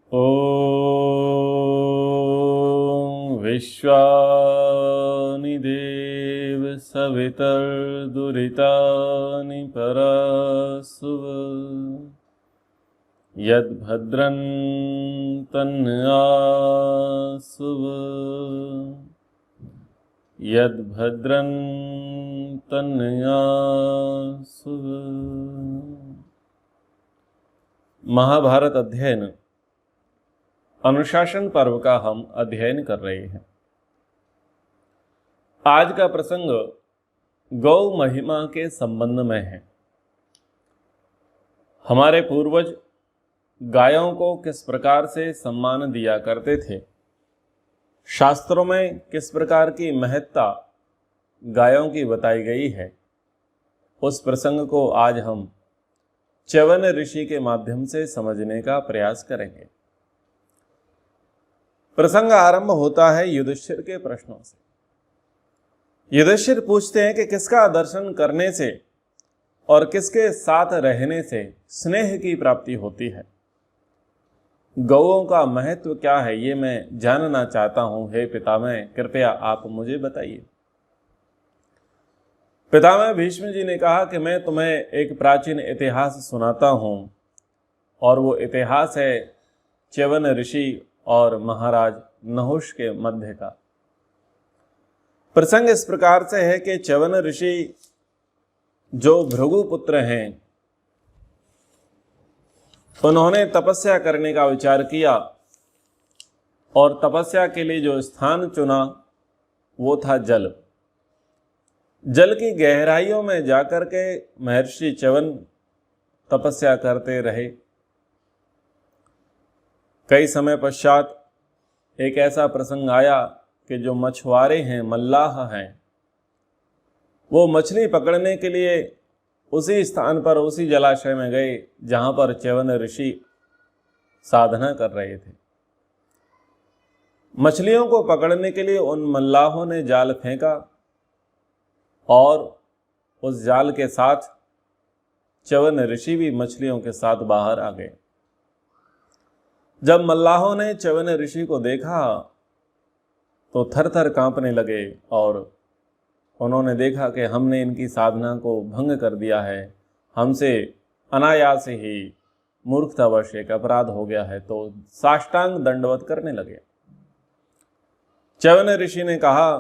ॐ विश्वानि देव सवितर्दुरितानि परासुव यद्भद्रं तन्नासुव यद्भद्रं तन्नासुव। महाभारत अध्ययन अनुशासन पर्व का हम अध्ययन कर रहे हैं। आज का प्रसंग गौ महिमा के संबंध में है। हमारे पूर्वज गायों को किस प्रकार से सम्मान दिया करते थे, शास्त्रों में किस प्रकार की महत्ता गायों की बताई गई है, उस प्रसंग को आज हम च्यवन ऋषि के माध्यम से समझने का प्रयास करेंगे। प्रसंग आरंभ होता है युधिष्ठिर के प्रश्नों से। युधिष्ठिर पूछते हैं कि किसका दर्शन करने से और किसके साथ रहने से स्नेह की प्राप्ति होती है। गौओं का महत्व क्या है, ये मैं जानना चाहता हूं। हे पितामह, कृपया आप मुझे बताइए। पितामह भीष्म जी ने कहा कि मैं तुम्हें एक प्राचीन इतिहास सुनाता हूं, और वो इतिहास है च्यवन ऋषि और महाराज नहुष के मध्य का। प्रसंग इस प्रकार से है कि च्यवन ऋषि जो भृगु पुत्र हैं, उन्होंने तपस्या करने का विचार किया और तपस्या के लिए जो स्थान चुना वो था जल। जल की गहराइयों में जाकर के महर्षि च्यवन तपस्या करते रहे। कई समय पश्चात एक ऐसा प्रसंग आया कि जो मछुआरे हैं, मल्लाह हैं, वो मछली पकड़ने के लिए उसी स्थान पर, उसी जलाशय में गए जहां पर च्यवन ऋषि साधना कर रहे थे। मछलियों को पकड़ने के लिए उन मल्लाहों ने जाल फेंका और उस जाल के साथ च्यवन ऋषि भी मछलियों के साथ बाहर आ गए। जब मल्लाहों ने च्यवन ऋषि को देखा तो थर थर कांपने लगे और उन्होंने देखा कि हमने इनकी साधना को भंग कर दिया है, हमसे अनायास ही मूर्खतावश एक अपराध हो गया है, तो साष्टांग दंडवत करने लगे। च्यवन ऋषि ने कहा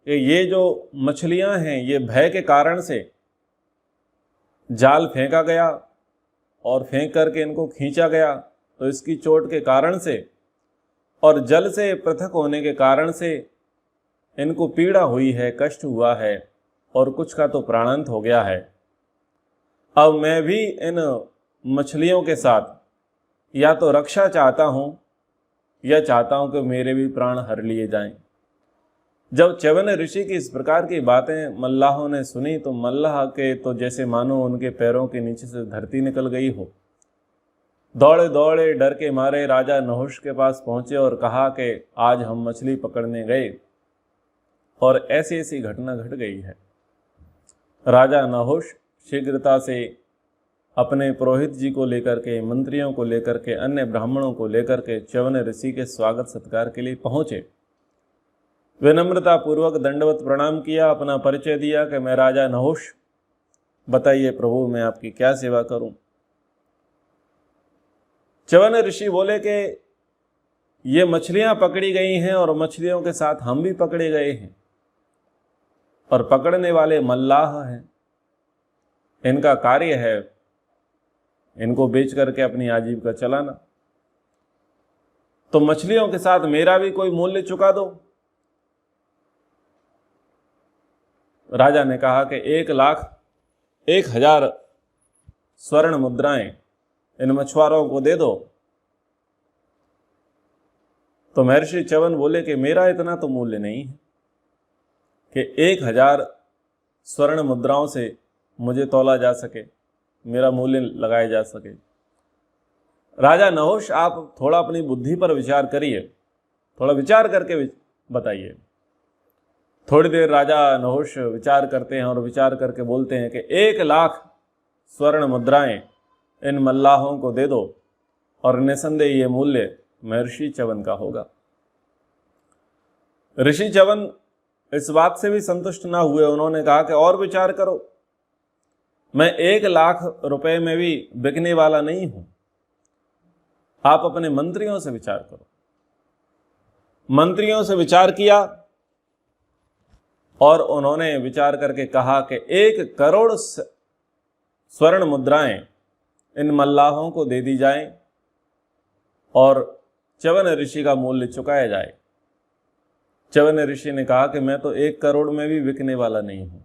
कि ये जो मछलियां हैं, ये भय के कारण से जाल फेंका गया और फेंक करके इनको खींचा गया, तो इसकी चोट के कारण से और जल से पृथक होने के कारण से इनको पीड़ा हुई है, कष्ट हुआ है और कुछ का तो प्राणांत हो गया है। अब मैं भी इन मछलियों के साथ या तो रक्षा चाहता हूं या चाहता हूं कि मेरे भी प्राण हर लिए जाएं। जब च्यवन ऋषि की इस प्रकार की बातें मल्लाहों ने सुनी तो मल्लाह के तो जैसे मानो उनके पैरों के नीचे से धरती निकल गई हो। दौड़े दौड़े डर के मारे राजा नहुष के पास पहुंचे और कहा कि आज हम मछली पकड़ने गए और ऐसी ऐसी घटना घट गई है। राजा नहुष शीघ्रता से अपने पुरोहित जी को लेकर के, मंत्रियों को लेकर के, अन्य ब्राह्मणों को लेकर के च्यवन ऋषि के स्वागत सत्कार के लिए पहुंचे। विनम्रता पूर्वक दंडवत प्रणाम किया, अपना परिचय दिया कि मैं राजा नहुष, बताइए प्रभु मैं आपकी क्या सेवा करूं। च्यवन ऋषि बोले कि ये मछलियां पकड़ी गई हैं और मछलियों के साथ हम भी पकड़े गए हैं, और पकड़ने वाले मल्लाह हैं। इनका कार्य है इनको बेच करके अपनी आजीविका चलाना, तो मछलियों के साथ मेरा भी कोई मूल्य चुका दो। राजा ने कहा कि 1,01,000 स्वर्ण मुद्राएं इन मछुआरों को दे दो। तो महर्षि च्यवन बोले कि मेरा इतना तो मूल्य नहीं है कि 1,000 स्वर्ण मुद्राओं से मुझे तौला जा सके, मेरा मूल्य लगाया जा सके। राजा नहुष, आप थोड़ा अपनी बुद्धि पर विचार करिए, थोड़ा विचार करके बताइए। थोड़ी देर राजा नहुष विचार करते हैं और विचार करके बोलते हैं कि 1,00,000 स्वर्ण मुद्राएं इन मल्लाहों को दे दो और निसंदेह ये मूल्य महर्षि च्यवन का होगा। ऋषि च्यवन इस बात से भी संतुष्ट ना हुए। उन्होंने कहा कि और विचार करो, मैं 1,00,000 रुपए में भी बिकने वाला नहीं हूं, आप अपने मंत्रियों से विचार करो। मंत्रियों से विचार किया और उन्होंने विचार करके कहा कि 1 करोड़ स्वर्ण मुद्राएं इन मल्लाहों को दे दी जाएं और च्यवन ऋषि का मूल्य चुकाया जाए। च्यवन ऋषि ने कहा कि मैं तो 1 करोड़ में भी बिकने वाला नहीं हूं,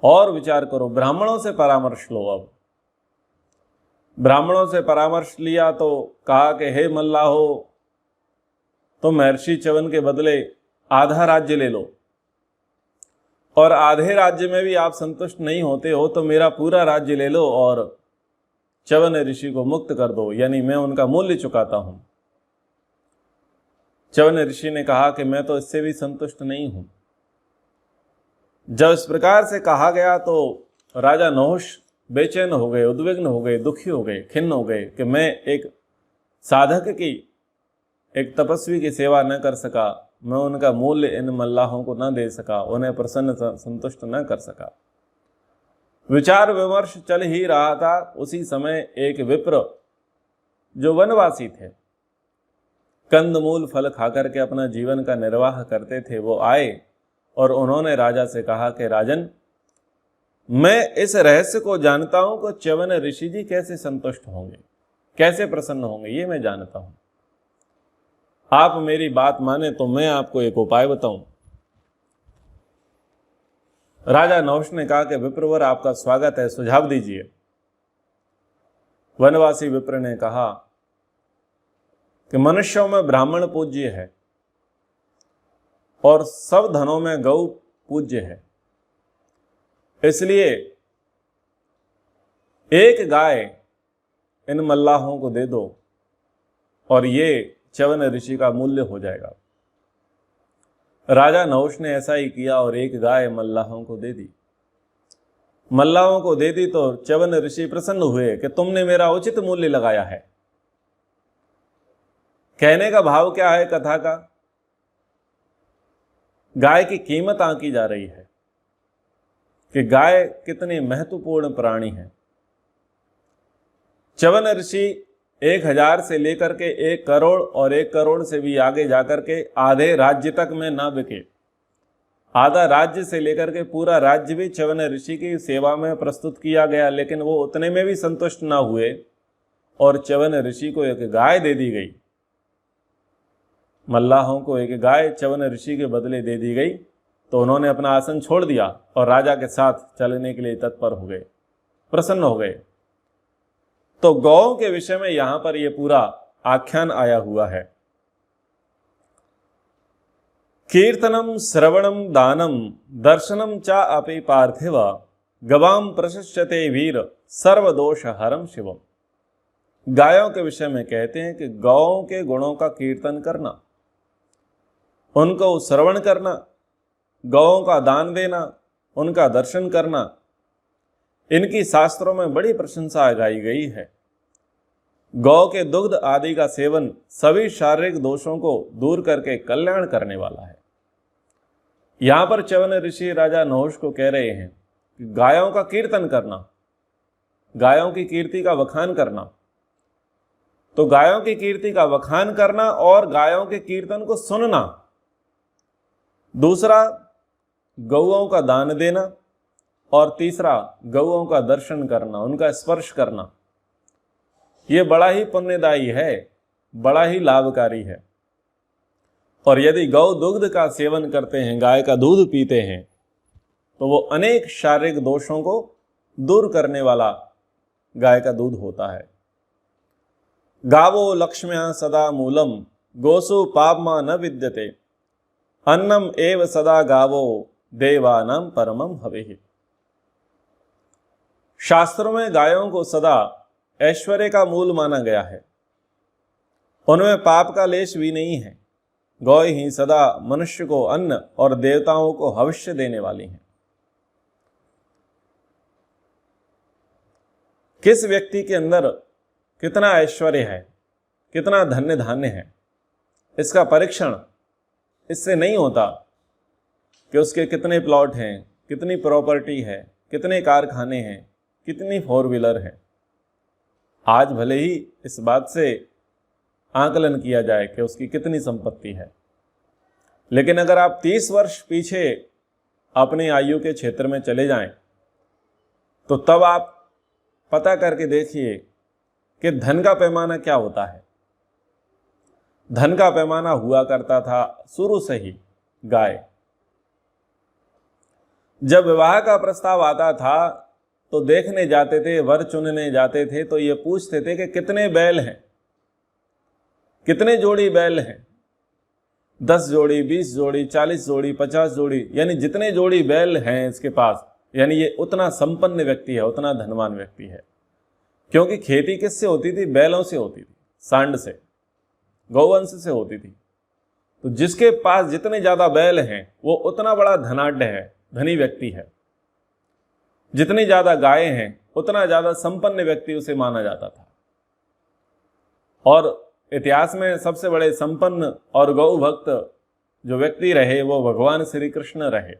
और विचार करो। ब्राह्मणों से परामर्श लो। अब ब्राह्मणों से परामर्श लिया तो कहा कि हे मल्लाहो, तो महर्षि च्यवन के बदले आधा राज्य ले लो, और आधे राज्य में भी आप संतुष्ट नहीं होते हो तो मेरा पूरा राज्य ले लो और च्यवन ऋषि को मुक्त कर दो, यानी मैं उनका मूल्य चुकाता हूं। च्यवन ऋषि ने कहा कि मैं तो इससे भी संतुष्ट नहीं हूं। जब इस प्रकार से कहा गया तो राजा नहुष बेचैन हो गए, उद्विग्न हो गए, दुखी हो गए, खिन्न हो गए कि मैं एक साधक की, एक तपस्वी की सेवा न कर सका, मैं उनका मूल्य इन मल्लाहों को न दे सका, उन्हें प्रसन्न संतुष्ट न कर सका। विचार विमर्श चल ही रहा था। उसी समय एक विप्र जो वनवासी थे, कंदमूल फल खाकर के अपना जीवन का निर्वाह करते थे, वो आए और उन्होंने राजा से कहा कि राजन, मैं इस रहस्य को जानता हूं कि च्यवन ऋषि जी कैसे संतुष्ट होंगे, कैसे प्रसन्न होंगे, ये मैं जानता हूं। आप मेरी बात माने तो मैं आपको एक उपाय बताऊं। राजा नहुष ने कहा कि विप्रवर, आपका स्वागत है, सुझाव दीजिए। वनवासी विप्र ने कहा कि मनुष्यों में ब्राह्मण पूज्य है और सब धनों में गौ पूज्य है, इसलिए 1 गाय इन मल्लाहों को दे दो और ये च्यवन ऋषि का मूल्य हो जाएगा। राजा नहुष ने ऐसा ही किया और 1 गाय मल्लाहों को दे दी। मल्लाहों को दे दी तो च्यवन ऋषि प्रसन्न हुए कि तुमने मेरा उचित मूल्य लगाया है। कहने का भाव क्या है कथा का? गाय की कीमत आंकी जा रही है कि गाय कितनी महत्वपूर्ण प्राणी है। च्यवन ऋषि 1,000 से लेकर के 1 करोड़ और 1 करोड़ से भी आगे जाकर के आधे राज्य तक में ना बिके। आधा राज्य से लेकर के पूरा राज्य भी च्यवन ऋषि की सेवा में प्रस्तुत किया गया, लेकिन वो उतने में भी संतुष्ट ना हुए और च्यवन ऋषि को 1 गाय दे दी गई। मल्लाहों को 1 गाय च्यवन ऋषि के बदले दे दी गई तो उन्होंने अपना आसन छोड़ दिया और राजा के साथ चलने के लिए तत्पर हो गए, प्रसन्न हो गए। तो गौ के विषय में यहां पर यह पूरा आख्यान आया हुआ है। कीर्तनम श्रवणम दानम दर्शनम चा अपि पार्थिव गवाम प्रशस्यते वीर सर्वदोष हरम शिवम। गायों के विषय में कहते हैं कि गौओं के गुणों का कीर्तन करना, उनको श्रवण करना, गौओं का दान देना, उनका दर्शन करना, इनकी शास्त्रों में बड़ी प्रशंसा गाई गई है। गौ के दुग्ध आदि का सेवन सभी शारीरिक दोषों को दूर करके कल्याण करने वाला है। यहां पर च्यवन ऋषि राजा नहुष को कह रहे हैं कि गायों का कीर्तन करना, गायों की कीर्ति का वखान करना। तो गायों की कीर्ति का वखान करना और गायों के कीर्तन को सुनना। दूसरा, गौओं का दान देना, और तीसरा, गौओं का दर्शन करना, उनका स्पर्श करना। यह बड़ा ही पुण्यदायी है, बड़ा ही लाभकारी है। और यदि गौ दुग्ध का सेवन करते हैं, गाय का दूध पीते हैं, तो वो अनेक शारीरिक दोषों को दूर करने वाला गाय का दूध होता है। गावो लक्ष्म्या सदा मूलम गोसु पापमा न विद्यते अन्नम एव सदा गावो देवानां परमम हवेहि। शास्त्रों में गायों को सदा ऐश्वर्य का मूल माना गया है, उनमें पाप का लेश भी नहीं है। गौ ही सदा मनुष्य को अन्न और देवताओं को हविष्य देने वाली हैं। किस व्यक्ति के अंदर कितना ऐश्वर्य है, कितना धन्य धान्य है, इसका परीक्षण इससे नहीं होता कि उसके कितने प्लॉट हैं, कितनी प्रॉपर्टी है, कितने कारखाने हैं, कितनी 4 व्हीलर है। आज भले ही इस बात से आकलन किया जाए कि उसकी कितनी संपत्ति है, लेकिन अगर आप 30 वर्ष पीछे अपनी आयु के क्षेत्र में चले जाएं, तो तब आप पता करके देखिए कि धन का पैमाना क्या होता है। धन का पैमाना हुआ करता था शुरू से ही गाय। जब विवाह का प्रस्ताव आता था तो देखने जाते थे, वर चुनने जाते थे, तो ये पूछते थे कि कितने बैल हैं, कितने जोड़ी बैल हैं। 10 जोड़ी, 20 जोड़ी, 40 जोड़ी, 50 जोड़ी, यानी जितने जोड़ी बैल हैं इसके पास, यानी ये उतना संपन्न व्यक्ति है, उतना धनवान व्यक्ति है। क्योंकि खेती किससे होती थी? बैलों से होती थी, सांड से, गौवंश से होती थी। तो जिसके पास जितने ज्यादा बैल हैं वो उतना बड़ा धनाढ्य है, धनी व्यक्ति है। जितनी ज्यादा गायें हैं उतना ज्यादा संपन्न व्यक्ति उसे माना जाता था। और इतिहास में सबसे बड़े संपन्न और गौ भक्त जो व्यक्ति रहे वो भगवान श्री कृष्ण रहे।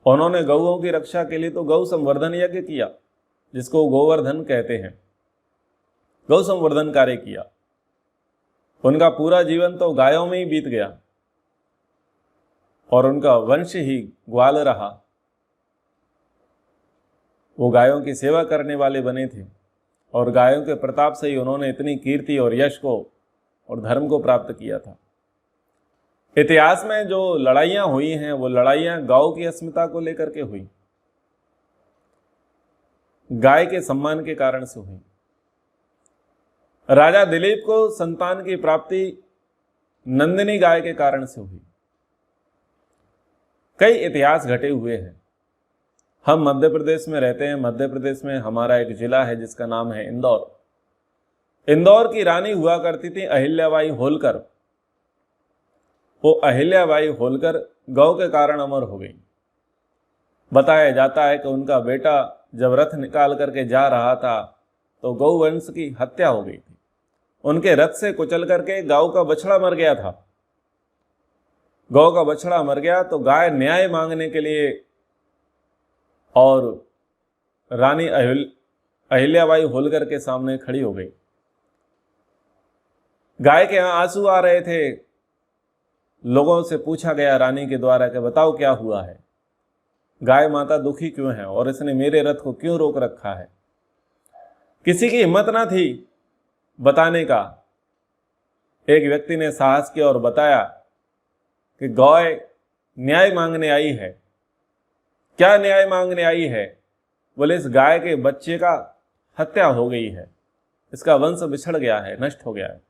उन्होंने गौओं की रक्षा के लिए तो गौ संवर्धन यज्ञ किया, जिसको गोवर्धन कहते हैं, गौ संवर्धन कार्य किया। उनका पूरा जीवन तो गायों में ही बीत गया और उनका वंश ही ग्वाल रहा। वो गायों की सेवा करने वाले बने थे और गायों के प्रताप से ही उन्होंने इतनी कीर्ति और यश को और धर्म को प्राप्त किया था। इतिहास में जो लड़ाइयां हुई हैं वो लड़ाइयां गौ की अस्मिता को लेकर के हुई, गाय के सम्मान के कारण से हुई। राजा दिलीप को संतान की प्राप्ति नंदिनी गाय के कारण से हुई। कई इतिहास घटे हुए हैं। हम मध्य प्रदेश में रहते हैं। मध्य प्रदेश में हमारा एक जिला है जिसका नाम है इंदौर। इंदौर की रानी हुआ करती थी अहिल्याबाई होलकर। वो अहिल्याबाई होलकर गौ के कारण अमर हो गई। बताया जाता है कि उनका बेटा जब रथ निकाल करके जा रहा था तो गौ वंश की हत्या हो गई थी। उनके रथ से कुचल करके गौ का बछड़ा मर गया था। गौ का बछड़ा मर गया तो गाय न्याय मांगने के लिए और रानी अहिल्याबाई होलकर के सामने खड़ी हो गई। गाय के यहां आंसू आ रहे थे। लोगों से पूछा गया रानी के द्वारा कि बताओ क्या हुआ है, गाय माता दुखी क्यों है और इसने मेरे रथ को क्यों रोक रखा है। किसी की हिम्मत ना थी बताने का। एक व्यक्ति ने साहस किया और बताया कि गाय न्याय मांगने आई है। क्या न्याय मांगने आई है? बोले इस गाय के बच्चे का हत्या हो गई है, इसका वंश बिछड़ गया है, नष्ट हो गया है।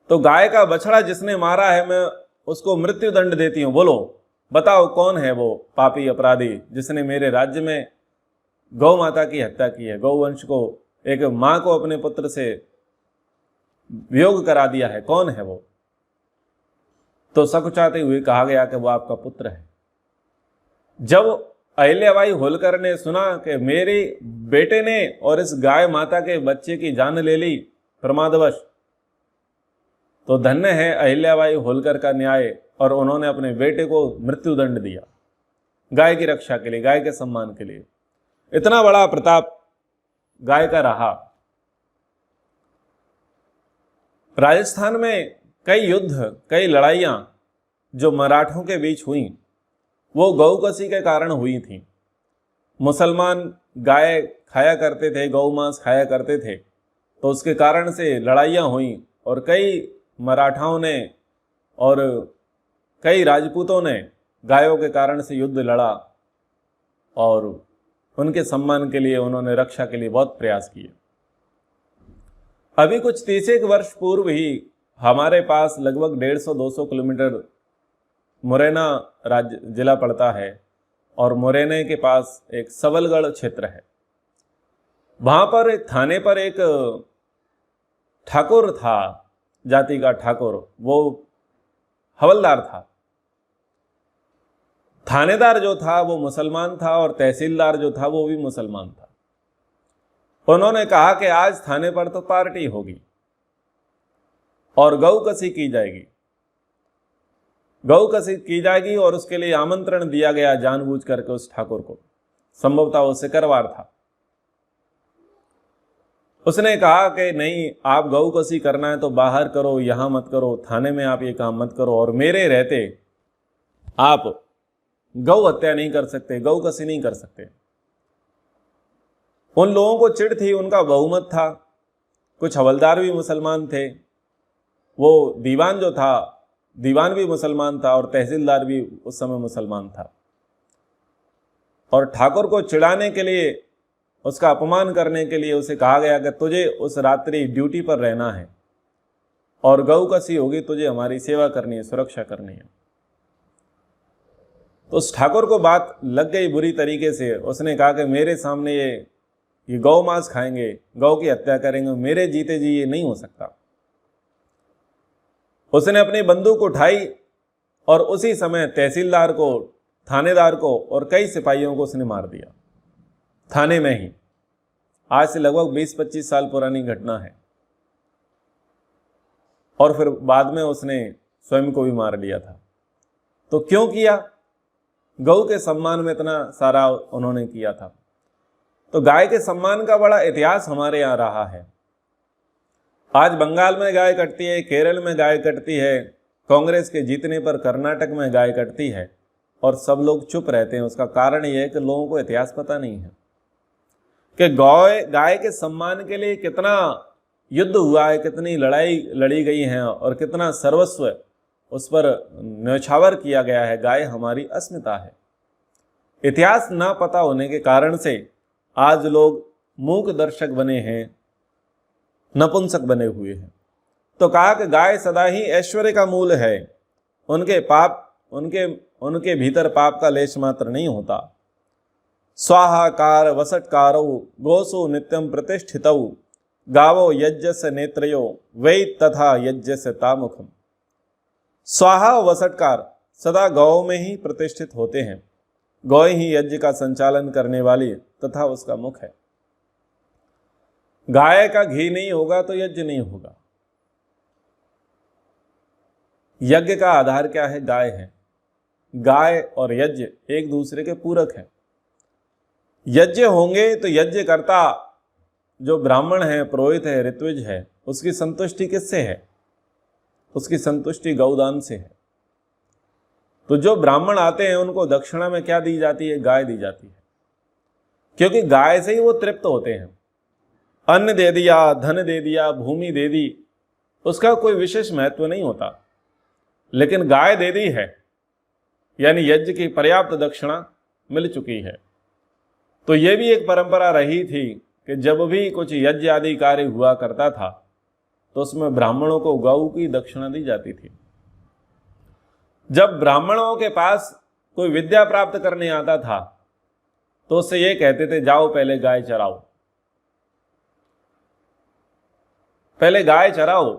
तो गाय का बछड़ा जिसने मारा है मैं उसको मृत्यु दंड देती हूं। बोलो बताओ कौन है वो पापी अपराधी जिसने मेरे राज्य में गौ माता की हत्या की है, गौवंश को, एक मां को अपने पुत्र से वियोग करा दिया है, कौन है वो? तो सकुचाते हुए कहा गया कि वो आपका पुत्र है। जब अहिल्याबाई होलकर ने सुना कि मेरे बेटे ने और इस गाय माता के बच्चे की जान ले ली प्रमादवश, तो धन्य है अहिल्याबाई होलकर का न्याय, और उन्होंने अपने बेटे को मृत्युदंड दिया गाय की रक्षा के लिए, गाय के सम्मान के लिए। इतना बड़ा प्रताप गाय का रहा। राजस्थान में कई युद्ध, कई लड़ाइयां जो मराठों के बीच हुई वो गौकसी के कारण हुई थी। मुसलमान गाय खाया करते थे, गौ मांस खाया करते थे, तो उसके कारण से लड़ाइयां हुई और कई मराठाओं ने और कई राजपूतों ने गायों के कारण से युद्ध लड़ा और उनके सम्मान के लिए, उन्होंने रक्षा के लिए बहुत प्रयास किए। अभी कुछ 30 वर्ष पूर्व ही हमारे पास लगभग 150-200 किलोमीटर मुरैना राज्य जिला पड़ता है और मुरैना के पास एक सबलगढ़ क्षेत्र है। वहां पर एक थाने पर एक ठाकुर था, जाति का ठाकुर, वो हवलदार था। थानेदार जो था वो मुसलमान था और तहसीलदार जो था वो भी मुसलमान था। उन्होंने कहा कि आज थाने पर तो पार्टी होगी और गौ कसी की जाएगी, गौ कसी की जाएगी, और उसके लिए आमंत्रण दिया गया जानबूझ करके उस ठाकुर को। संभवतः वो सिकरवार था। उसने कहा कि नहीं, आप गौ कसी करना है तो बाहर करो, यहां मत करो, थाने में आप ये काम मत करो, और मेरे रहते आप गौ हत्या नहीं कर सकते, गौ कसी नहीं कर सकते। उन लोगों को चिढ़ थी, उनका बहुमत था, कुछ हवलदार भी मुसलमान थे, वो दीवान जो था, दीवान भी मुसलमान था, और तहसीलदार भी उस समय मुसलमान था। और ठाकुर को चिढ़ाने के लिए, उसका अपमान करने के लिए उसे कहा गया कि तुझे उस रात्रि ड्यूटी पर रहना है और गौ कसी होगी, तुझे हमारी सेवा करनी है, सुरक्षा करनी है। तो उस ठाकुर को बात लग गई बुरी तरीके से। उसने कहा कि मेरे सामने ये गौ मांस खाएंगे, गौ की हत्या करेंगे, मेरे जीते जी ये नहीं हो सकता। उसने अपनी बंदूक उठाई और उसी समय तहसीलदार को, थानेदार को और कई सिपाहियों को उसने मार दिया, थाने में ही। आज से लगभग 20-25 साल पुरानी घटना है। और फिर बाद में उसने स्वयं को भी मार लिया था। तो क्यों किया? गौ के सम्मान में इतना सारा उन्होंने किया था। तो गाय के सम्मान का बड़ा इतिहास हमारे यहाँ रहा है। आज बंगाल में गाय कटती है, केरल में गाय कटती है, कांग्रेस के जीतने पर कर्नाटक में गाय कटती है, और सब लोग चुप रहते हैं। उसका कारण यह है कि लोगों को इतिहास पता नहीं है कि गाय के सम्मान के लिए कितना युद्ध हुआ है, कितनी लड़ाई लड़ी गई है, और कितना सर्वस्व उस पर न्यौछावर किया गया है। गाय हमारी अस्मिता है। इतिहास ना पता होने के कारण से आज लोग मूक दर्शक बने हैं, नपुंसक बने हुए हैं। तो कहा कि गाय सदा ही ऐश्वर्य का मूल है, उनके पाप, उनके भीतर पाप का लेश मात्र नहीं होता। स्वाहाकार वसटकारो गोसु नित्यम प्रतिष्ठितौ गावो यज्ञ से नेत्रयो वै तथा यज्ञ से तामुखम। स्वाहा वसटकार सदा गौ में ही प्रतिष्ठित होते हैं। गौ ही यज्ञ का संचालन करने वाली तथा उसका मुख है। गाय का घी नहीं होगा तो यज्ञ नहीं होगा। यज्ञ का आधार क्या है? गाय है। गाय और यज्ञ एक दूसरे के पूरक हैं। यज्ञ होंगे तो यज्ञकर्ता जो ब्राह्मण है, पुरोहित है, ऋत्विज है, उसकी संतुष्टि किससे है? उसकी संतुष्टि गौदान से है। तो जो ब्राह्मण आते हैं उनको दक्षिणा में क्या दी जाती है? गाय दी जाती है, क्योंकि गाय से ही वो तृप्त होते हैं। अन्न दे दिया, धन दे दिया, भूमि दे दी, उसका कोई विशेष महत्व नहीं होता, लेकिन गाय दे दी है यानी यज्ञ की पर्याप्त दक्षिणा मिल चुकी है। तो ये भी एक परंपरा रही थी कि जब भी कुछ यज्ञ आदि कार्य हुआ करता था तो उसमें ब्राह्मणों को गौ की दक्षिणा दी जाती थी। जब ब्राह्मणों के पास कोई विद्या प्राप्त करने आता था तो उससे ये कहते थे, जाओ पहले गाय चराओ, पहले गाय चराओ,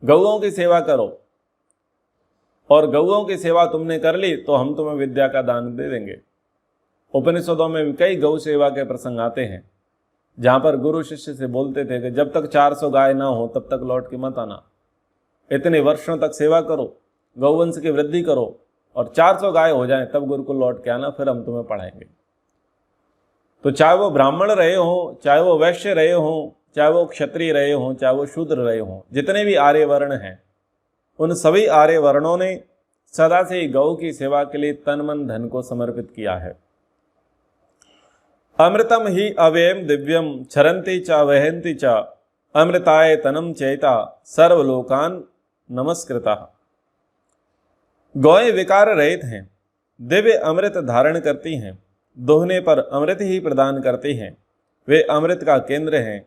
गौओं की सेवा करो, और गौओं की सेवा तुमने कर ली तो हम तुम्हें विद्या का दान दे देंगे। उपनिषदों में कई गौ सेवा के प्रसंग आते हैं जहां पर गुरु शिष्य से बोलते थे कि जब तक 400 गाय ना हो तब तक लौट के मत आना, इतने वर्षों तक सेवा करो, गौवंश की वृद्धि करो, और 400 गाय हो जाएं तब गुरुकुल लौट के आना, फिर हम तुम्हें पढ़ाएंगे। तो चाहे वो ब्राह्मण रहे हों, चाहे वो वैश्य रहे हों, चाहे वो क्षत्रिय रहे हों, चाहे वो शूद्र रहे हों, जितने भी आर्य वर्ण हैं, उन सभी आर्य वर्णों ने सदा से ही गौ की सेवा के लिए तन मन धन को समर्पित किया है। अमृतम ही अव्ययम दिव्यम छरंती च वहंती च अमृताय तनम चैता सर्वलोकान नमस्कृता। गौएं विकार रहित हैं, दिव्य अमृत धारण करती हैं, दोहने पर अमृत ही प्रदान करती हैं, वे अमृत का केंद्र हैं,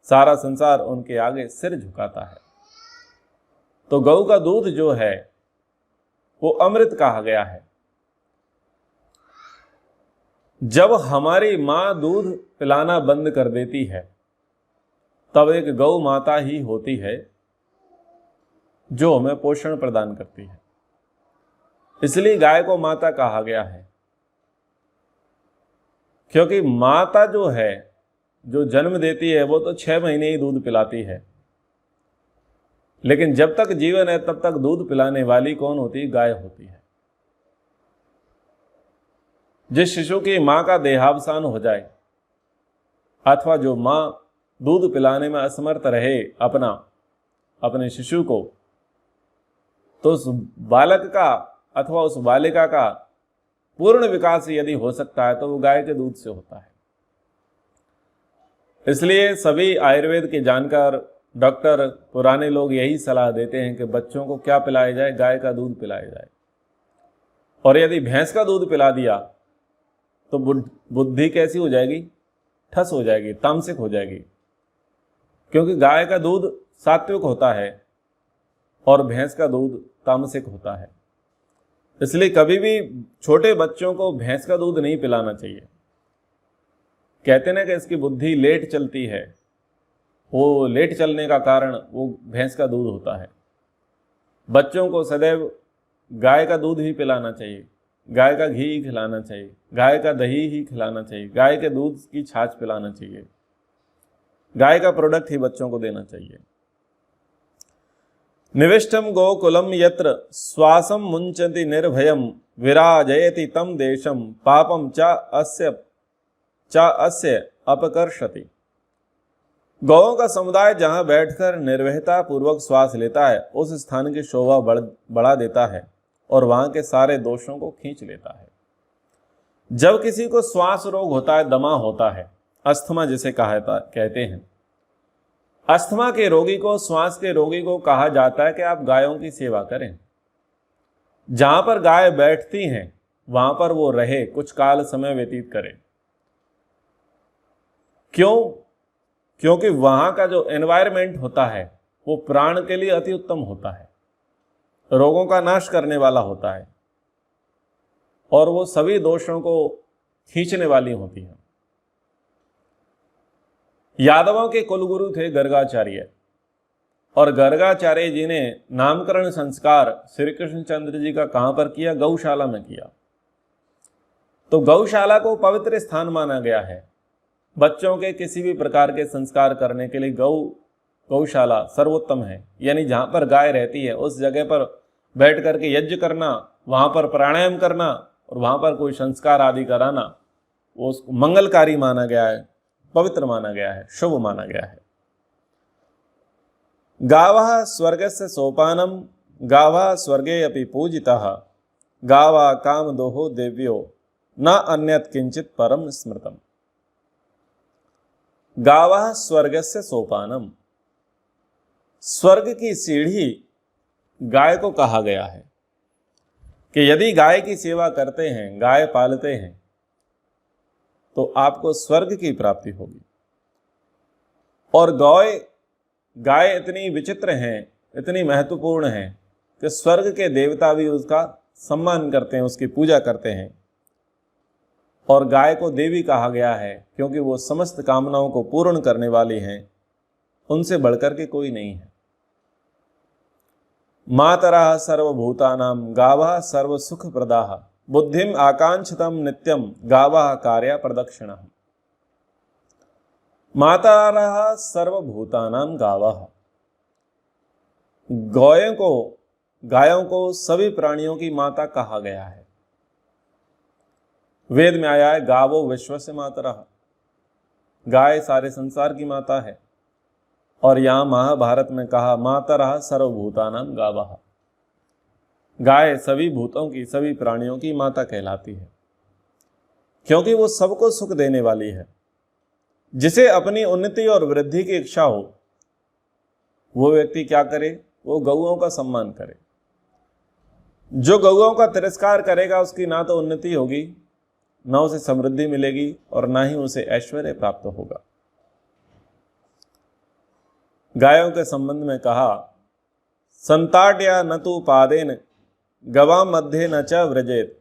सारा संसार उनके आगे सिर झुकाता है। तो गौ का दूध जो है वो अमृत कहा गया है। जब हमारी मां दूध पिलाना बंद कर देती है तब एक गौ माता ही होती है जो हमें पोषण प्रदान करती है। इसलिए गाय को माता कहा गया है, क्योंकि माता जो है जो जन्म देती है वो तो 6 महीने ही दूध पिलाती है, लेकिन जब तक जीवन है तब तक दूध पिलाने वाली कौन होती है? गाय होती है। जिस शिशु की मां का देहावसान हो जाए अथवा जो मां दूध पिलाने में असमर्थ रहे अपने शिशु को, तो उस बालक का अथवा उस बालिका का पूर्ण विकास यदि हो सकता है तो वो गाय के दूध से होता है। इसलिए सभी आयुर्वेद के जानकार डॉक्टर, पुराने लोग यही सलाह देते हैं कि बच्चों को क्या पिलाया जाए? गाय का दूध पिलाया जाए। और यदि भैंस का दूध पिला दिया तो बुद्धि कैसी हो जाएगी? ठस हो जाएगी, तामसिक हो जाएगी, क्योंकि गाय का दूध सात्विक होता है और भैंस का दूध तामसिक होता है। इसलिए कभी भी छोटे बच्चों को भैंस का दूध नहीं पिलाना चाहिए। कहते ना कि इसकी बुद्धि लेट चलती है, वो लेट चलने का कारण वो भैंस का दूध होता है। बच्चों को सदैव गाय का दूध ही पिलाना चाहिए, गाय का घी ही खिलाना चाहिए, गाय का दही ही खिलाना चाहिए, गाय के दूध की छाछ पिलाना चाहिए, गाय का प्रोडक्ट ही बच्चों को देना चाहिए। निविष्टम गोकुलम यत्र श्वासम मुंचति निर्भयम विराजयति तम देशम पापम च अस्य अपकर्षति। गौओं का समुदाय जहां बैठकर निर्भयता पूर्वक श्वास लेता है उस स्थान की शोभा बढ़ा देता है और वहां के सारे दोषों को खींच लेता है। जब किसी को श्वास रोग होता है, दमा होता है, अस्थमा जिसे कहते हैं, अस्थमा के रोगी को, श्वास के रोगी को कहा जाता है कि आप गायों की सेवा करें। जहां पर गाय बैठती हैं वहां पर वो रहे, कुछ काल समय व्यतीत करे। क्यों? क्योंकि वहां का जो एनवायरमेंट होता है वो प्राण के लिए अति उत्तम होता है, रोगों का नाश करने वाला होता है और वो सभी दोषों को खींचने वाली होती है। यादवों के कुलगुरु थे गर्गाचार्य, और गर्गाचार्य जी ने नामकरण संस्कार श्री कृष्णचंद्र जी का कहां पर किया? गौशाला में किया। तो गौशाला को पवित्र स्थान माना गया है। बच्चों के किसी भी प्रकार के संस्कार करने के लिए गौशाला सर्वोत्तम है। यानी जहां पर गाय रहती है उस जगह पर बैठ करके यज्ञ करना, वहां पर प्राणायाम करना और वहां पर कोई संस्कार आदि कराना, वो उसको मंगलकारी माना गया है, पवित्र माना गया है, शुभ माना गया है। गावः स्वर्गस्य सोपानम गावः स्वर्गे अपि पूजितः गावा कामदोहो देव्यो न अन्यत् किंचित परम स्मृतम। गावः स्वर्गस्य सोपानम, स्वर्ग की सीढ़ी गाय को कहा गया है कि यदि गाय की सेवा करते हैं, गाय पालते हैं, तो आपको स्वर्ग की प्राप्ति होगी। और गाय इतनी विचित्र हैं, इतनी महत्वपूर्ण हैं कि स्वर्ग के देवता भी उसका सम्मान करते हैं, उसकी पूजा करते हैं। और गाय को देवी कहा गया है क्योंकि वो समस्त कामनाओं को पूर्ण करने वाली हैं, उनसे बढ़कर के कोई नहीं है। मातरः सर्वभूतानां गावः सर्वसुख प्रदाः बुद्धिम आकांक्षितम नित्यम गावः कार्य प्रदक्षिणः। मातरः सर्वभूतानां गावः, गायों को सभी प्राणियों की माता कहा गया है। वेद में आया है गावो विश्वस्य मातरः, गाय सारे संसार की माता है। और यहां महाभारत में कहा मातरः सर्वभूतानां गावः, गाय सभी भूतों की, सभी प्राणियों की माता कहलाती है क्योंकि वो सबको सुख देने वाली है। जिसे अपनी उन्नति और वृद्धि की इच्छा हो वो व्यक्ति क्या करे? वो गौओं का सम्मान करे। जो गौओं का तिरस्कार करेगा उसकी ना तो उन्नति होगी, ना उसे समृद्धि मिलेगी और ना ही उसे ऐश्वर्य प्राप्त होगा। गायों के संबंध में कहा संताड्या न तु पादेन गवां मध्ये न च व्रजेत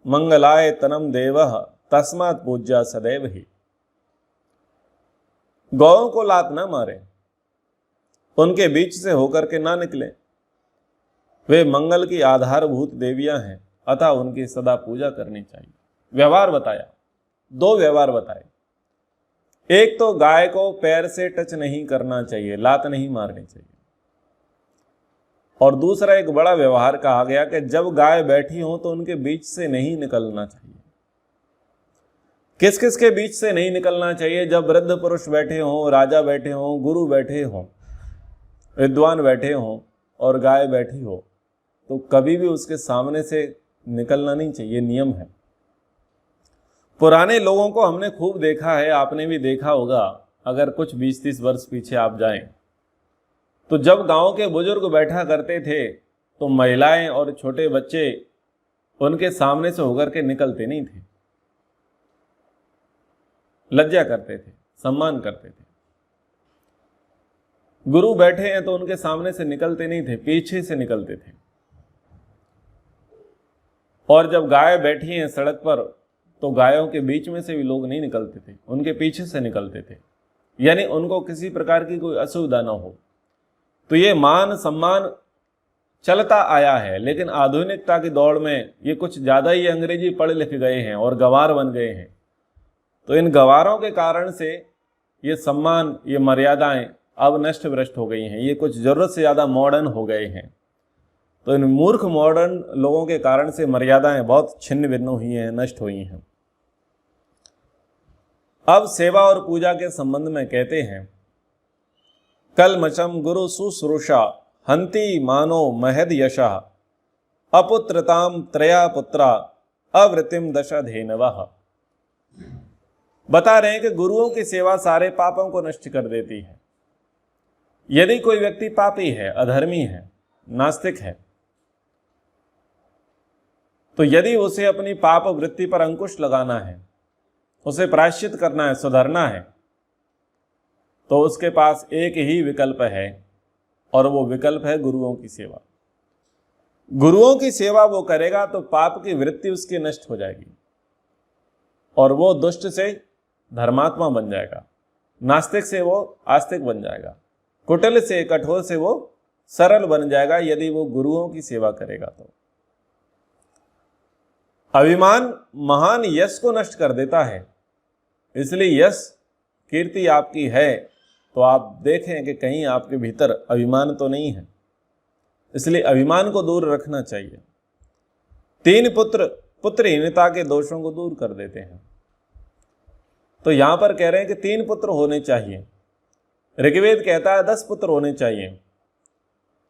मंगलाय तनम देवः तस्मात् पूज्या सदैव ही। गौओं को लात ना मारे, उनके बीच से होकर के ना निकले। वे मंगल की आधारभूत देवियां हैं, अतः उनकी सदा पूजा करनी चाहिए। व्यवहार बताया, 2 व्यवहार बताए। एक तो गाय को पैर से टच नहीं करना चाहिए, लात नहीं मारनी चाहिए। और दूसरा एक बड़ा व्यवहार कहा गया कि जब गाय बैठी हो तो उनके बीच से नहीं निकलना चाहिए। किस किस के बीच से नहीं निकलना चाहिए? जब वृद्ध पुरुष बैठे हों, राजा बैठे हों, गुरु बैठे हों, विद्वान बैठे हों और गाय बैठी हो, तो कभी भी उसके सामने से निकलना नहीं चाहिए, नियम है। पुराने लोगों को हमने खूब देखा है, आपने भी देखा होगा। अगर कुछ 20-30 वर्ष पीछे आप जाएं तो जब गांव के बुजुर्ग बैठा करते थे तो महिलाएं और छोटे बच्चे उनके सामने से होकर के निकलते नहीं थे, लज्जा करते थे, सम्मान करते थे। गुरु बैठे हैं तो उनके सामने से निकलते नहीं थे, पीछे से निकलते थे। और जब गाय बैठी हैं सड़क पर तो गायों के बीच में से भी लोग नहीं निकलते थे, उनके पीछे से निकलते थे, यानी उनको किसी प्रकार की कोई असुविधा ना हो। तो ये मान सम्मान चलता आया है, लेकिन आधुनिकता की दौड़ में ये कुछ ज़्यादा ही अंग्रेजी पढ़ लिख गए हैं और गंवार बन गए हैं। तो इन गंवारों के कारण से ये सम्मान, ये मर्यादाएं अब नष्ट भ्रष्ट हो गई हैं, ये कुछ ज़रूरत से ज़्यादा मॉडर्न हो गए हैं। तो इन मूर्ख मॉडर्न लोगों के कारण से मर्यादाएं बहुत छिन्न भिन्न हुई हैं, नष्ट हुई हैं। अब सेवा और पूजा के संबंध में कहते हैं, कलमचम गुरु शुश्रूषा हंति मानो महद यशा अपुत्रताम त्रया पुत्रा अवृतिम दशा धेनवः। बता रहे हैं कि गुरुओं की सेवा सारे पापों को नष्ट कर देती है। यदि कोई व्यक्ति पापी है, अधर्मी है, नास्तिक है, तो यदि उसे अपनी पाप वृत्ति पर अंकुश लगाना है, उसे प्रायश्चित करना है, सुधरना है, तो उसके पास एक ही विकल्प है और वो विकल्प है गुरुओं की सेवा। गुरुओं की सेवा वो करेगा तो पाप की वृत्ति उसकी नष्ट हो जाएगी और वो दुष्ट से धर्मात्मा बन जाएगा, नास्तिक से वो आस्तिक बन जाएगा, कुटिल से, कठोर से वो सरल बन जाएगा यदि वो गुरुओं की सेवा करेगा। तो अभिमान महान यश को नष्ट कर देता है, इसलिए यश कीर्ति आपकी है तो आप देखें कि कहीं आपके भीतर अभिमान तो नहीं है, इसलिए अभिमान को दूर रखना चाहिए। 3 पुत्र पुत्रहीनता के दोषों को दूर कर देते हैं। तो यहां पर कह रहे हैं कि 3 पुत्र होने चाहिए। ऋग्वेद कहता है 10 पुत्र होने चाहिए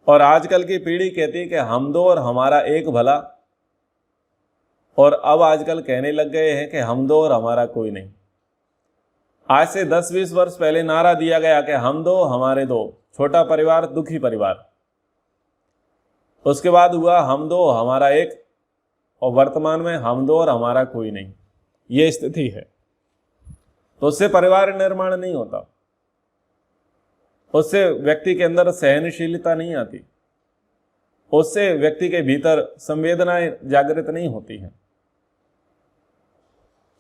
और आजकल की पीढ़ी कहती है कि हम दो और हमारा एक भला, और अब आजकल कहने लग गए हैं कि हम दो और हमारा कोई नहीं। आज से 10-20 वर्ष पहले नारा दिया गया कि हम दो हमारे दो, छोटा परिवार दुखी परिवार। उसके बाद हुआ हम दो हमारा एक, और वर्तमान में हम दो और हमारा कोई नहीं। ये स्थिति है। तो उससे परिवार निर्माण नहीं होता, उससे व्यक्ति के अंदर सहनशीलता नहीं आती, उससे व्यक्ति के भीतर संवेदनाएं जागृत नहीं होती हैं।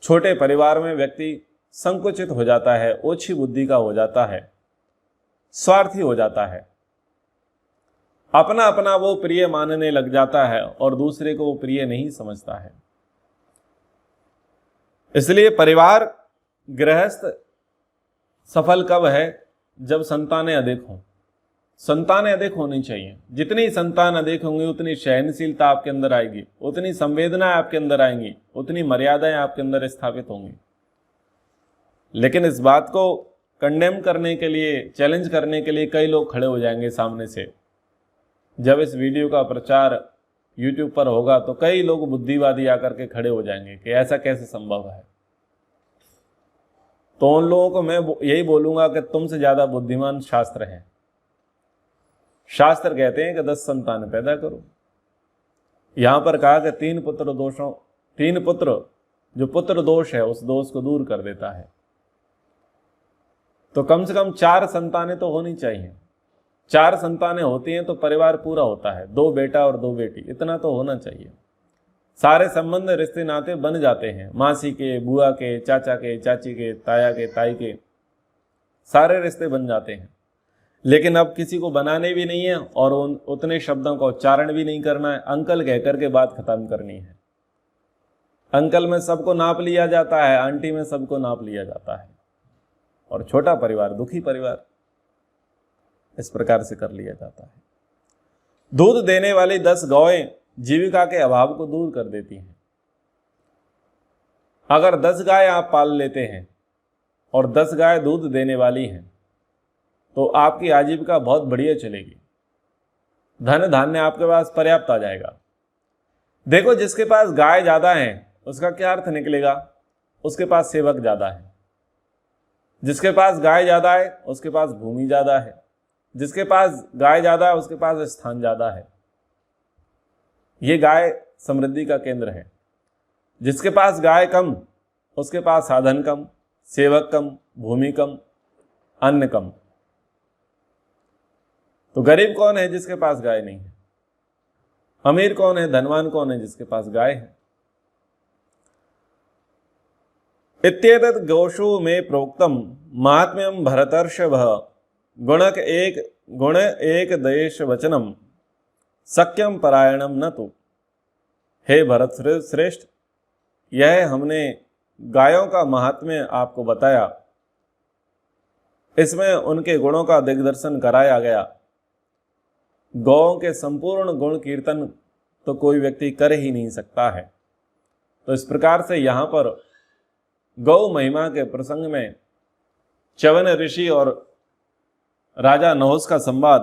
छोटे परिवार में व्यक्ति संकुचित हो जाता है, ओछी बुद्धि का हो जाता है, स्वार्थी हो जाता है, अपना अपना वो प्रिय मानने लग जाता है और दूसरे को वो प्रिय नहीं समझता है। इसलिए परिवार गृहस्थ सफल कब है? जब संतानें अधिक हों। संतानें अधिक होनी चाहिए। जितनी संतान अधिक होंगी उतनी सहनशीलता आपके अंदर आएगी, उतनी संवेदनाएं आपके अंदर आएंगी, उतनी मर्यादाएं आपके अंदर स्थापित होंगी। लेकिन इस बात को कंडेम करने के लिए, चैलेंज करने के लिए कई लोग खड़े हो जाएंगे सामने से। जब इस वीडियो का प्रचार YouTube पर होगा तो कई लोग बुद्धिवादी आकर के खड़े हो जाएंगे कि ऐसा कैसे संभव है। तो उन लोगों को मैं यही बोलूंगा कि तुमसे ज्यादा बुद्धिमान शास्त्र है। शास्त्र कहते हैं कि 10 संतान पैदा करो। यहां पर कहा कि 3 पुत्र, जो पुत्र दोष है उस दोष को दूर कर देता है। तो कम से कम 4 संतानें तो होनी चाहिए। 4 संतानें होती हैं तो परिवार पूरा होता है। 2 बेटा और 2 बेटी, इतना तो होना चाहिए। सारे संबंध, रिश्ते नाते बन जाते हैं। मासी के, बुआ के, चाचा के, चाची के, ताया के, ताई के, सारे रिश्ते बन जाते हैं। लेकिन अब किसी को बनाने भी नहीं है और उतने शब्दों का उच्चारण भी नहीं करना है। अंकल कह करके बात खत्म करनी है। अंकल में सबको नाप लिया जाता है, आंटी में सबको नाप लिया जाता है। और छोटा परिवार दुखी परिवार। इस प्रकार से कर लिया जाता है। दूध देने वाली 10 गौएं जीविका के अभाव को दूर कर देती हैं। अगर 10 गाय आप पाल लेते हैं और 10 गाय दूध देने वाली हैं तो आपकी आजीविका बहुत बढ़िया चलेगी, धन धान्य आपके पास पर्याप्त आ जाएगा। देखो, जिसके पास गाय ज्यादा है उसका क्या अर्थ निकलेगा? उसके पास सेवक ज्यादा है। जिसके पास गाय ज्यादा है उसके पास भूमि ज्यादा है। जिसके पास गाय ज्यादा है उसके पास स्थान ज्यादा है। ये गाय समृद्धि का केंद्र है। जिसके पास गाय कम उसके पास साधन कम, सेवक कम, भूमि कम, अन्न कम। तो गरीब कौन है? जिसके पास गाय नहीं है। अमीर कौन है? धनवान कौन है? जिसके पास गाय है। इत्येतत् गौषु में प्रोक्तम महात्म्यम भरतर्षभ गुण एक देश वचनम सक्यम परायणम न तो। हे भरत श्रेष्ठ, यह हमने गायों का महात्म्य आपको बताया, इसमें उनके गुणों का दिग्दर्शन कराया गया। गौओं के संपूर्ण गुण कीर्तन तो कोई व्यक्ति कर ही नहीं सकता है। तो इस प्रकार से यहां पर गौ महिमा के प्रसंग में च्यवन ऋषि और राजा नहुष का संवाद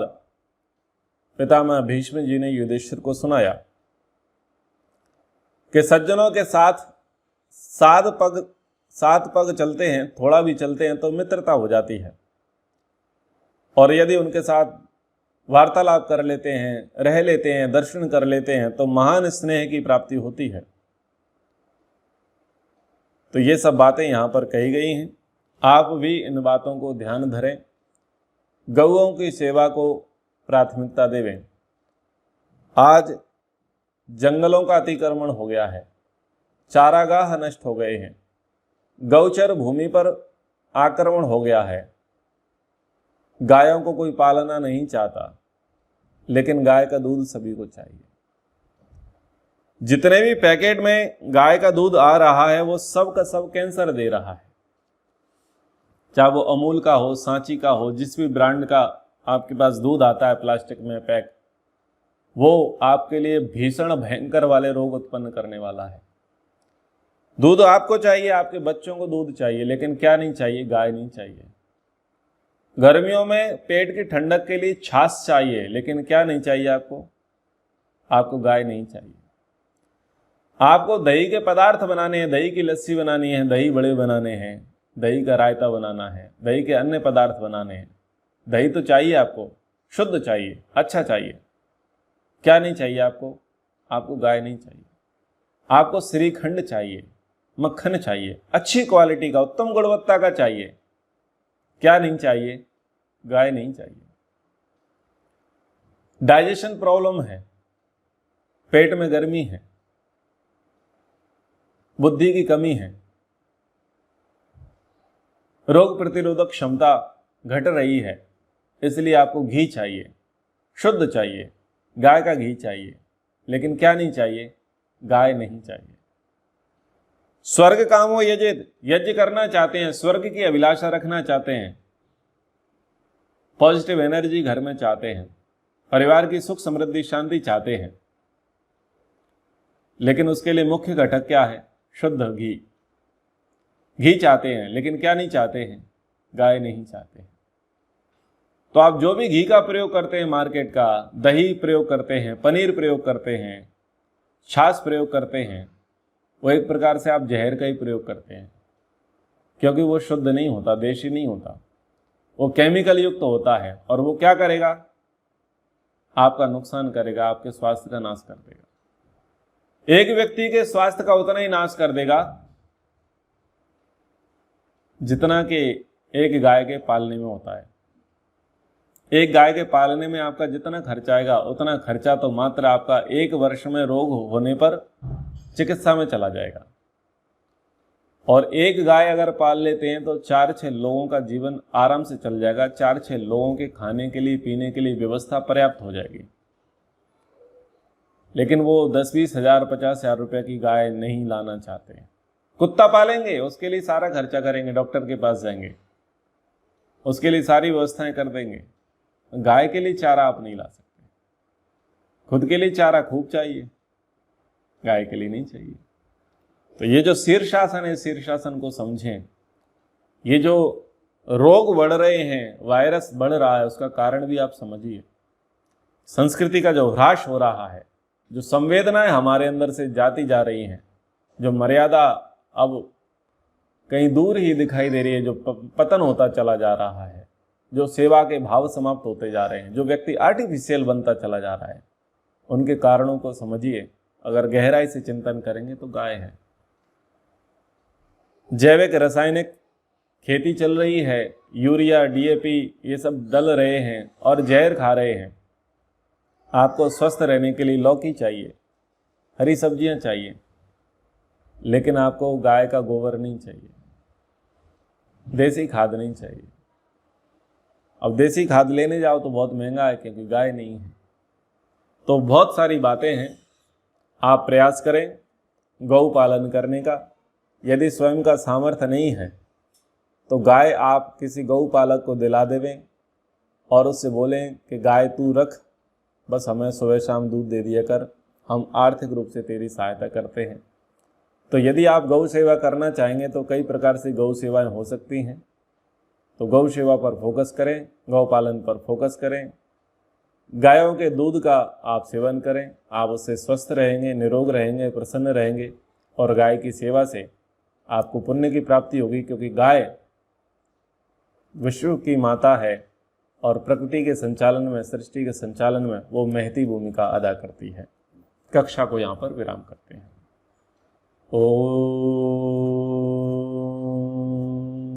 पितामह भीष्म जी ने युधिष्ठिर को सुनाया कि सज्जनों के साथ सात पग चलते हैं, थोड़ा भी चलते हैं तो मित्रता हो जाती है। और यदि उनके साथ वार्तालाप कर लेते हैं, रह लेते हैं, दर्शन कर लेते हैं तो महान स्नेह की प्राप्ति होती है। तो ये सब बातें यहाँ पर कही गई हैं। आप भी इन बातों को ध्यान धरें, गौओं की सेवा को प्राथमिकता देवें। आज जंगलों का अतिक्रमण हो गया है, चारागाह नष्ट हो गए हैं, गौचर भूमि पर आक्रमण हो गया है। गायों को कोई पालना नहीं चाहता, लेकिन गाय का दूध सभी को चाहिए। जितने भी पैकेट में गाय का दूध आ रहा है वो सब का सब कैंसर दे रहा है। चाहे वो अमूल का हो, सांची का हो, जिस भी ब्रांड का आपके पास दूध आता है प्लास्टिक में पैक, वो आपके लिए भीषण भयंकर वाले रोग उत्पन्न करने वाला है। दूध आपको चाहिए, आपके बच्चों को दूध चाहिए, लेकिन क्या नहीं चाहिए? गाय नहीं चाहिए। गर्मियों में पेट की ठंडक के लिए छाछ चाहिए, लेकिन क्या नहीं चाहिए आपको? आपको गाय नहीं चाहिए। आपको दही के पदार्थ बनाने हैं, दही की लस्सी बनानी है, दही बड़े बनाने हैं, दही का रायता बनाना है, दही के अन्य पदार्थ बनाने हैं। दही तो चाहिए आपको, शुद्ध चाहिए, अच्छा चाहिए। क्या नहीं चाहिए आपको? आपको गाय नहीं चाहिए। आपको श्रीखंड चाहिए, मक्खन चाहिए, अच्छी क्वालिटी का, उत्तम गुणवत्ता का चाहिए। क्या नहीं चाहिए? गाय नहीं चाहिए। डाइजेशन प्रॉब्लम है, पेट में गर्मी है, बुद्धि की कमी है, रोग प्रतिरोधक क्षमता घट रही है, इसलिए आपको घी चाहिए, शुद्ध चाहिए, गाय का घी चाहिए। लेकिन क्या नहीं चाहिए? गाय नहीं चाहिए। स्वर्ग कामो यजेत, यज्ञ करना चाहते हैं, स्वर्ग की अभिलाषा रखना चाहते हैं, पॉजिटिव एनर्जी घर में चाहते हैं, परिवार की सुख समृद्धि शांति चाहते हैं, लेकिन उसके लिए मुख्य घटक क्या है? शुद्ध घी। घी चाहते हैं, लेकिन क्या नहीं चाहते हैं? गाय नहीं चाहते हैं। तो आप जो भी घी का प्रयोग करते हैं मार्केट का, दही प्रयोग करते हैं, पनीर प्रयोग करते हैं, छाछ प्रयोग करते हैं, वो एक प्रकार से आप जहर का ही प्रयोग करते हैं, क्योंकि वो शुद्ध नहीं होता, देशी नहीं होता, वो केमिकल युक्त होता है। और वो क्या करेगा? आपका नुकसान करेगा, आपके स्वास्थ्य का नाश कर देगा। एक व्यक्ति के स्वास्थ्य का उतना ही नाश कर देगा जितना कि एक गाय के पालने में होता है। एक गाय के पालने में आपका जितना खर्चा आएगा उतना खर्चा तो मात्र आपका 1 वर्ष में रोग होने पर चिकित्सा में चला जाएगा। और एक गाय अगर पाल लेते हैं तो 4-6 लोगों का जीवन आराम से चल जाएगा। 4-6 लोगों के खाने के लिए, पीने के लिए व्यवस्था पर्याप्त हो जाएगी। लेकिन वो 10-20 हज़ार, 50 हज़ार रुपये की गाय नहीं लाना चाहते हैं। कुत्ता पालेंगे, उसके लिए सारा खर्चा करेंगे, डॉक्टर के पास जाएंगे, उसके लिए सारी व्यवस्थाएं कर देंगे। गाय के लिए चारा आप नहीं ला सकते। खुद के लिए चारा खूब चाहिए, गाय के लिए नहीं चाहिए। तो ये जो शीर्षासन है, शीर्षासन को समझें। ये जो रोग बढ़ रहे हैं, वायरस बढ़ रहा है, उसका कारण भी आप समझिए। संस्कृति का जो ह्रास हो रहा है, जो संवेदनाएं हमारे अंदर से जाती जा रही हैं, जो मर्यादा अब कहीं दूर ही दिखाई दे रही है, जो पतन होता चला जा रहा है, जो सेवा के भाव समाप्त होते जा रहे हैं, जो व्यक्ति आर्टिफिशियल बनता चला जा रहा है, उनके कारणों को समझिए। अगर गहराई से चिंतन करेंगे तो गाय है। जैविक रासायनिक खेती चल रही है, यूरिया, डीएपी ये सब डल रहे हैं और जहर खा रहे हैं। आपको स्वस्थ रहने के लिए लौकी चाहिए, हरी सब्जियां चाहिए, लेकिन आपको गाय का गोबर नहीं चाहिए, देसी खाद नहीं चाहिए। अब देसी खाद लेने जाओ तो बहुत महंगा है, क्योंकि गाय नहीं है। तो बहुत सारी बातें हैं। आप प्रयास करें गौ पालन करने का। यदि स्वयं का सामर्थ्य नहीं है तो गाय आप किसी गौ पालक को दिला देवें और उससे बोलें कि गाय तू रख, बस हमें सुबह शाम दूध दे दिया कर, हम आर्थिक रूप से तेरी सहायता करते हैं। तो यदि आप गौ सेवा करना चाहेंगे तो कई प्रकार से गौ सेवाएं हो सकती हैं। तो गौ सेवा पर फोकस करें, गौ पालन पर फोकस करें, गायों के दूध का आप सेवन करें। आप उससे स्वस्थ रहेंगे, निरोग रहेंगे, प्रसन्न रहेंगे और गाय की सेवा से आपको पुण्य की प्राप्ति होगी, क्योंकि गाय विश्व की माता है और प्रकृति के संचालन में, सृष्टि के संचालन में वो महती भूमिका अदा करती है। कक्षा को यहाँ पर विराम करते हैं। ओ